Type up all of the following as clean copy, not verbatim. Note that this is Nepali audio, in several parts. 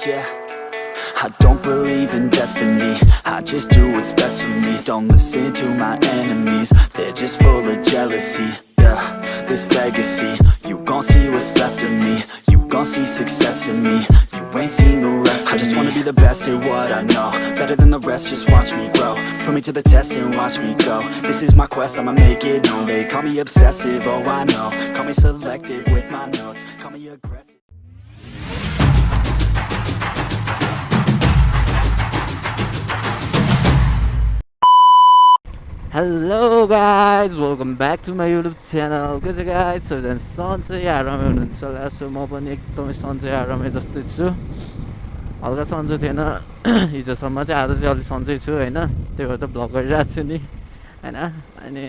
yeah. I don't believe in destiny, I just do what's best for me. Don't listen to my enemies, they're just full of jealousy. Yeah, this legacy, you gon' see what's left of me. You gon' see success in me, you ain't seen the rest of me. I just wanna be the best at what I know, better than the rest, just watch me grow. Put me to the test and watch me go. This is my quest, I'ma make it known. They call me obsessive, oh I know. Call me selective with my notes, call me aggressive. Hello guys, welcome back to my YouTube channel. के चाहिँ guys, सबैजना सन्चै आरामै हुनुहुन्छ होला. सो म पनि एकदमै सन्चै आरामै जस्तै छु. हल्का सन्चो थिएन हिजोसम्म चाहिँ, आज चाहिँ अलिक सन्चै छु हैन. त्यही भएर त भ्लग गरिरहेको छु नि हैन. अनि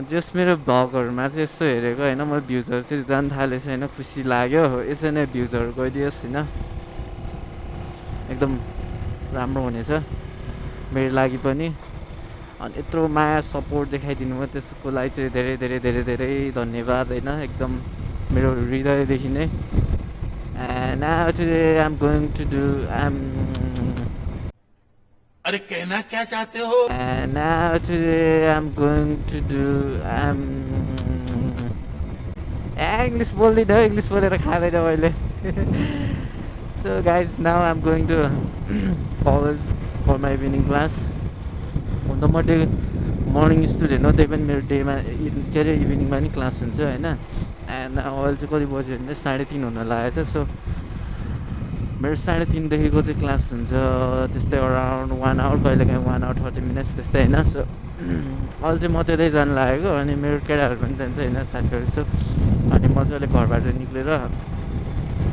जस्ट मेरो भ्लगहरुमा चाहिँ यसो हेरेको हैन, म भ्युजहरु चाहिँ जान थालेछ हैन, खुसी लाग्यो. यसै नै भ्युजहरु गइदियोस् हैन, एकदम राम्रो हुनेछ मेरो लागि पनि. अनि यत्रो माया सपोर्ट देखाइदिनु भयो, त्यसको लागि चाहिँ धेरै धेरै धेरै धेरै धन्यवाद हैन, एकदम मेरो हृदयदेखि नै. And now today I'm going to do अरे कहना क्या चाहते हो? And now today I'm going to do English बोल्दिन हो, English बोलेर खाँदैन मैले. So guys, now I'm going to college for my evening class. हुन त म मर्निङ स्टुडेन्ट हो, त्यही पनि मेरो डेमा के अरे इभिनिङमा नि क्लास हुन्छ होइन. एन्ड अहिले चाहिँ कति बज्यो भने 3:30 हुन लागेको छ. सो मेरो 3:30देखिको चाहिँ क्लास हुन्छ त्यस्तै अराउन्ड 1 आवर, कहिलेकाहीँ 1 आवर 30 मिनट्स त्यस्तै होइन. सो अहिले चाहिँ म त्यतै जानु लागेको, अनि मेरो केटाहरू पनि जान्छ होइन, साथीहरू. सो अनि म चाहिँ अहिले घरबाट निक्लेर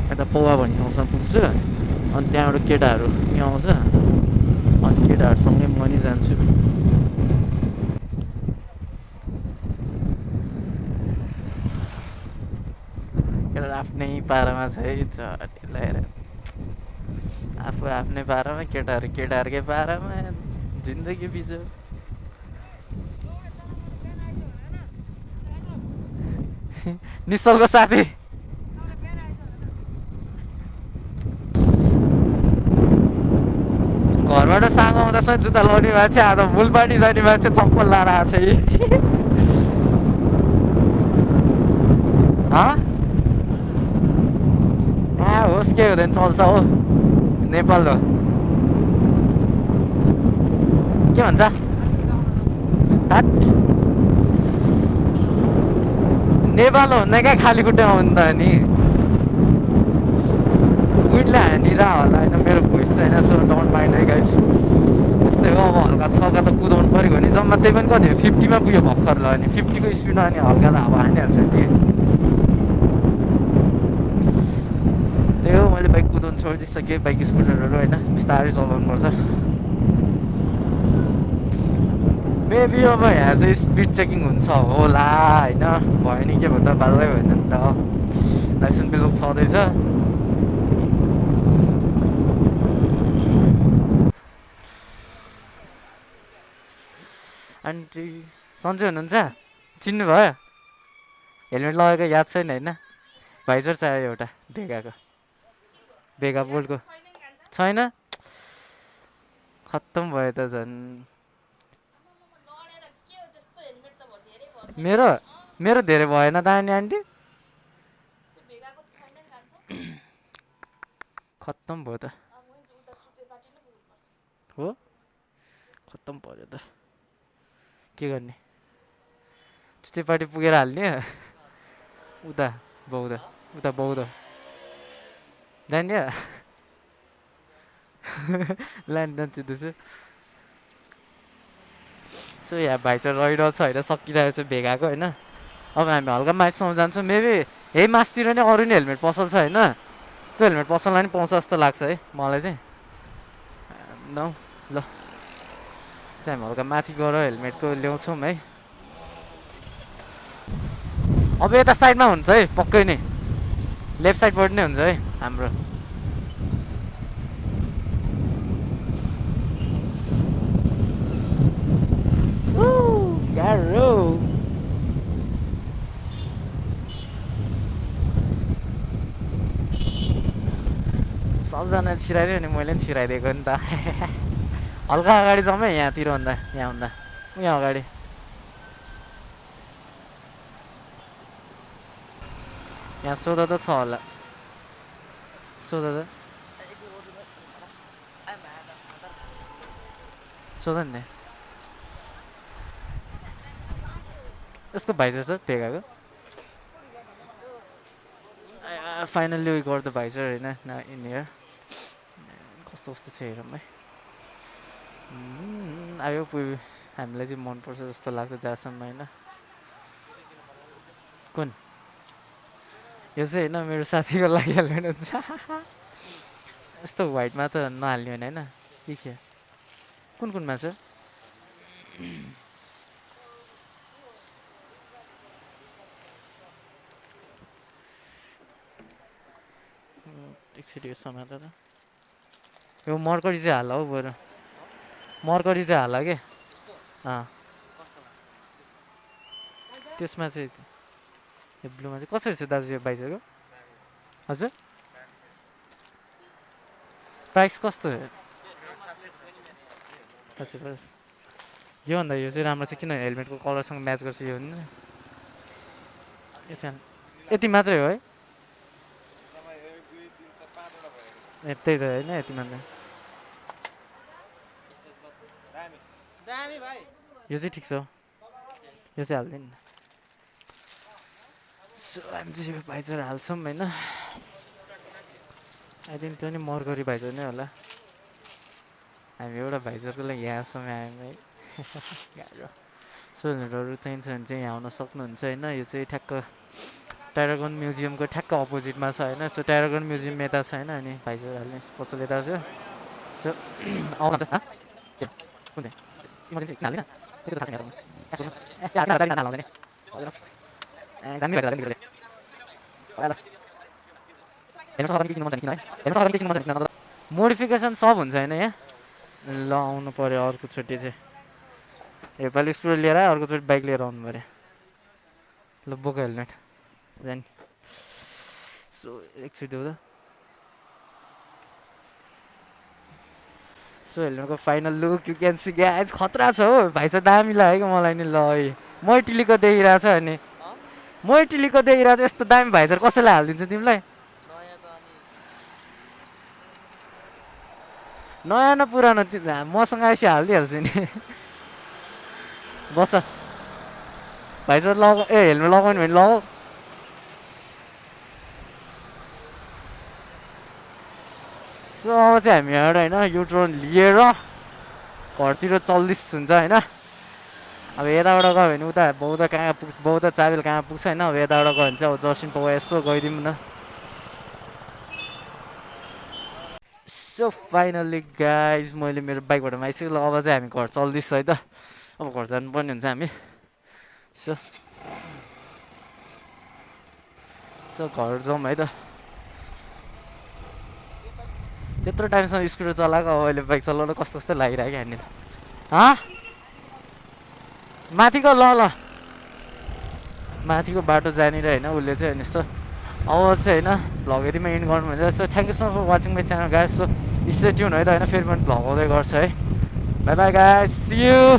यता पौवा भन्ने ठाउँसम्म पुग्छु. अनि त्यहाँबाट केटाहरू यहाँ आउँछ, अनि केटाहरूसँगै म नि जान्छु. केटाहरू आफ्नै पारामा छ है, ल्याएर आफू आफ्नै पारामा, केटाहरू केटाहरूकै पारामा, जिन्दगी बिजो. निश्चलको साथी घरबाट साँगो आउँदासम्म जुत्ता लाउने मान्छे, आज मूलपाटी जाने मान्छे चप्पल लाएर आएको छ यी. होस्, के हुँदैन, चल्छ हो, नेपाल हो. के भन्छ हट, नेपाल हो भन्दा क्या खाली खुट्टामा हुन् त नि. विन्डले हानिरह होला होइन मेरो भोइस छैन. सो डोन्ट माइन्ड है गाइज. यस्तै हो, अब हल्का छक्का त कुदाउनु पऱ्यो भने जम्मा त्यही पनि कति हो, 50मा पुग्यो भर्खर ल. अनि 50को स्पिडमा अनि हल्का त अब हानिहाल्छ नि. त्यही हो, मैले बाइक कुदाउनु छोडिदिइसकेँ. बाइक स्कुटरहरू होइन बिस्तारै चलाउनु पर्छ. मेबी अब यहाँ चाहिँ स्पिड चेकिङ हुन्छ होला होइन. भयो नि, के भन्दा बाल्दै भएन नि त, लाइसेन्स बिलुक छँदैछ. आन्टी सन्चै हुनुहुन्छ? चिन्नु भयो? हेलमेट लगाएको याद छैन होइन? भाइजर चाहियो एउटा भेगाको, भेगा बोल्टको छैन. खत्तम भयो त झन्. मेरो धेरै भएन त अनि आन्टी, खत्तम भयो त हो, खत्तम पर्यो त. के गर्ने, चुचेपाटी पुगेर हाल्ने. उता बौद्ध जाने ल्यान्ड चिन्दैछु. सो यहाँ भाइ चाहिँ रहिरहेको छ होइन, सकिरहेको छ भेगाको होइन. अब हामी हल्का माथिसम्म जान्छौँ. मेबी यही मासतिर नै अरू नै हेलमेट पसल छ होइन, त्यो हेलमेट पसलमा नि पाउँछ जस्तो लाग्छ है मलाई चाहिँ. ल चाहिँ हामी हल्का माथि गएर हेलमेटको ल्याउँछौँ है. अब यता साइडमा हुन्छ है पक्कै नै, लेफ्ट साइडबाट नै हुन्छ है हाम्रो. गाह्रो सबजना छिराइदियो नि मैले पनि छिराइदिएको नि त हल्का अगाडि जाउँ है यहाँतिर भन्दा यहाँ अगाडि यहाँ सोधा त छ होला सोधा नि यसको भाइजर छ भेगाको फाइनल्ली वी गट द भाइजर होइन इन हियर कस्तो कस्तो छ हेरौँ है आयो हामीलाई चाहिँ मनपर्छ जस्तो लाग्छ जहाँसम्म होइन कुन यो चाहिँ होइन मेरो साथीको लागि हेलमेट हुन्छ यस्तो व्हाइटमा त नहाल्ने होइन के के कुनमा छ एकचोटि यो समाता त यो मर्करी चाहिँ हाल हौ बरु मर्करी चाहिँ हाल के त्यसमा चाहिँ यो ब्लूमा चाहिँ कसरी छ दाजु यो भाइजरको हजुर प्राइस कस्तो हो हजुर बस योभन्दा यो चाहिँ राम्रो छ किन हेलमेटको कलरसँग म्याच गर्छ यो नि यति मात्रै हो है त्यही त होइन यति मात्रै यो चाहिँ ठिक छ यो चाहिँ हाल्दैन सो हामी चाहिँ भाइजर हाल्छौँ होइन आई थिङ्क त्यो नि मर्करी भाइजर नै होला हामी एउटा भाइजरको लागि यहाँसम्म आयौँ है गाह्रो सोलहरू चाहिन्छ भने चाहिँ यहाँ आउन सक्नुहुन्छ होइन यो चाहिँ ठ्याक्क ट्यारागन म्युजियमको ठ्याक्क अपोजिटमा छ होइन सो ट्यारागन म्युजियम यता छ होइन अनि भाइजर हाल्ने पसल यता छ सो आउनु कुन मोडिफिकेसन सब हुन्छ होइन यहाँ ल आउनु पऱ्यो अर्कोचोटि चाहिँ योपालि स्कुल लिएर अर्कोचोटि बाइक लिएर आउनु पऱ्यो ल बोक हेलमेट जाने सो एकचोटि हो त सो हेलमेटको final look you can see guys खतरा छ हो भाइ छ दामी लाग्यो मलाई नि ल मैटिलीको देखिरहेको छ अनि मैटिलीको देखिरहेको छ यस्तो दामी भाइजर कसैलाई हालिदिन्छ तिमीलाई नयाँ न पुरानो मसँग आएपछि हालिदिइहाल्छु नि बस भाइजर हेलमेट लगाउनु भने लगाऊ सो अब चाहिँ हामी एउटा होइन युट्रोन लिएर घरतिर चल्दिस हुन्छ होइन अब यताबाट गयो भने उता बौद्ध कहाँ पुग्छ बौद्ध चाबेल कहाँ पुग्छ होइन अब यताबाट गयो भने चाहिँ अब जर्सिन पाउ यसो गइदिउँ न सो फाइनल्ली गाइज मैले मेरो बाइकबाट आइसकेँ ल अब चाहिँ हामी घर चल्दैछ है त अब घर जानुपर्ने हुन्छ हामी सो घर जाउँ है त त्यत्रो टाइमसम्म स्कुटर चलाएको अब अहिले बाइक चलाउन कस्तो कस्तो लागिरहेको हामी माथिको ल माथिको बाटो जहाँनिर होइन उसले चाहिँ होइन यस्तो अब चाहिँ होइन भ्लग यतिमा इन्ड गर्नु भन्छ so thank you so much for watching my channel guys so stay tune है त होइन फेरि पनि भ्लग आउँदै गर्छ है bye bye guys see you